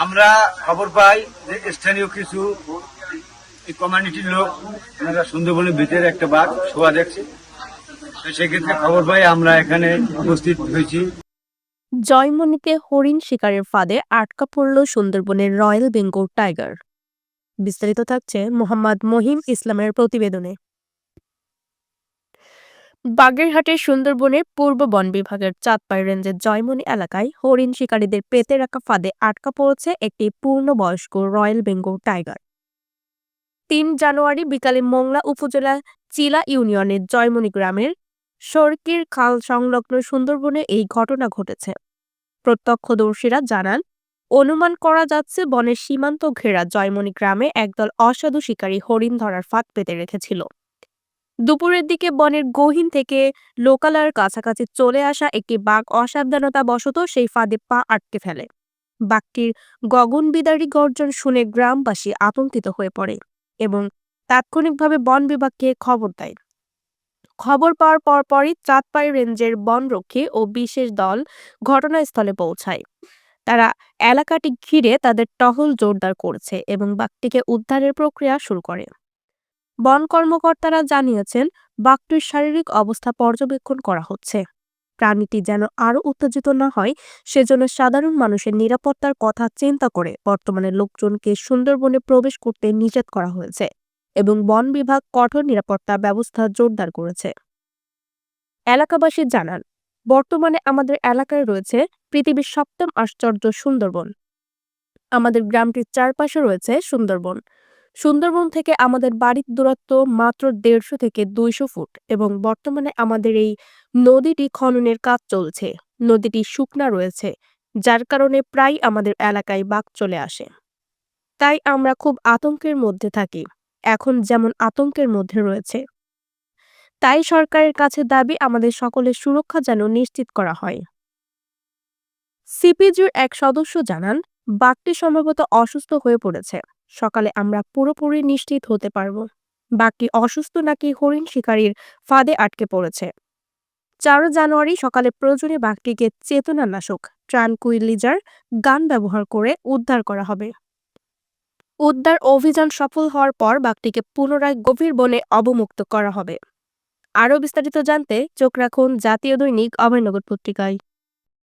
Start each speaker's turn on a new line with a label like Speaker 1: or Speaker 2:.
Speaker 1: আমরা খবর পাই যে স্থানীয় কিছু কমিউনিটির লোক ওনারা সুন্দরবনের ভিতরে একটা বাঘ শোয়া দেখছে। সেক্ষেত্রে খবর পাই আমরা এখানে উপস্থিত হয়েছি।
Speaker 2: জয়মনিতে হরিণ শিকারের ফাঁদে আটকা পড়ল সুন্দরবনের রয়্যাল বেঙ্গল টাইগার। বিস্তারিত থাকছে মোহাম্মদ মহিম ইসলামের প্রতিবেদনে। বাগেরহাটের সুন্দরবনের পূর্ব বন বিভাগের চাঁদপাই রেঞ্জের জয়মনি এলাকায় হরিণ শিকারীদের পেতে রাখা ফাঁদে আটকা পড়েছে একটি পূর্ণবয়স্ক রয়্যাল বেঙ্গল টাইগার। ৩ জানুয়ারি বিকালে মোংলা উপজেলা চিলা ইউনিয়নের জয়মনি গ্রামের সরকির খাল সংলগ্ন সুন্দরবনে এই ঘটনা ঘটেছে। প্রত্যক্ষদর্শীরা জানান, অনুমান করা যাচ্ছে বনের সীমান্ত ঘেরা জয়মনি গ্রামে একদল অসাধু শিকারী হরিণ ধরার ফাঁদ পেতে রেখেছিল। দুপুরের দিকে বনের গহীন থেকে লোকালয়ের কাছাকাছি চলে আসা একটি বাঘ অসাবধানতাবশত সেই ফাঁদে পা আটকে ফেলে। বাঘটির গগনবিদারী গর্জন শুনে গ্রামবাসী আতঙ্কিত হয়ে পড়ে এবং তাৎক্ষণিকভাবে বন বিভাগকে খবর দেয়। খবর পাওয়ার পরপরই চাঁদপাই রেঞ্জের বনরক্ষী ও বিশেষ দল ঘটনাস্থলে পৌঁছায়। তারা এলাকাটি ঘিরে তাদের টহল জোরদার করেছে এবং বাঘটিকে উদ্ধারের প্রক্রিয়া শুরু করে। বন কর্মকর্তারা জানিয়েছেন, বাঘটির শারীরিক অবস্থা পর্যবেক্ষণ করা হচ্ছে। প্রাণীটি যেন আরও উত্তেজিত না হয় সেজন্য সাধারণ মানুষের নিরাপত্তার কথা চিন্তা করে বর্তমানে লোকজনকে সুন্দরবনে প্রবেশ করতে নিষেধ করা হয়েছে এবং বন বিভাগ কঠোর নিরাপত্তা ব্যবস্থা জোরদার করেছে। এলাকাবাসী জানান, বর্তমানে আমাদের এলাকায় রয়েছে পৃথিবীর ৭ম আশ্চর্য সুন্দরবন। আমাদের গ্রামটির চারপাশে রয়েছে সুন্দরবন। সুন্দরবন থেকে আমাদের বাড়ির দূরত্ব মাত্র ১৫০ থেকে ২০০ ফুট এবং বর্তমানে আমাদের এই নদীটি খননের কাজ চলছে। নদীটি শুকনা রয়েছে, যার কারণে প্রায় আমাদের এলাকায় বাঘ চলে আসে। তাই আমরা খুব আতঙ্কের মধ্যে থাকি, এখন যেমন আতঙ্কের মধ্যে রয়েছে। তাই সরকারের কাছে দাবি আমাদের সকলের সুরক্ষা যেন নিশ্চিত করা হয়। সিপিজির এক সদস্য জানান, বাঘটি সম্ভবত অসুস্থ হয়ে পড়েছে। সকালে আমরা পুরোপুরি নিশ্চিত হতে পারব বাঘটি অসুস্থ নাকি হরিণ শিকারীর ফাঁদে আটকে পড়েছে। ৪ জানুয়ারি সকালে প্রয়োজনে বাঘটিকে চেতনানাশক ট্রানকুইলিজার গান ব্যবহার করে উদ্ধার করা হবে। উদ্ধার অভিযান সফল হওয়ার পর বাঘটিকে পুনরায় গভীর বনে অবমুক্ত করা হবে। আরও বিস্তারিত জানতে চোখ রাখুন জাতীয় দৈনিক অভয়নগর পত্রিকায়।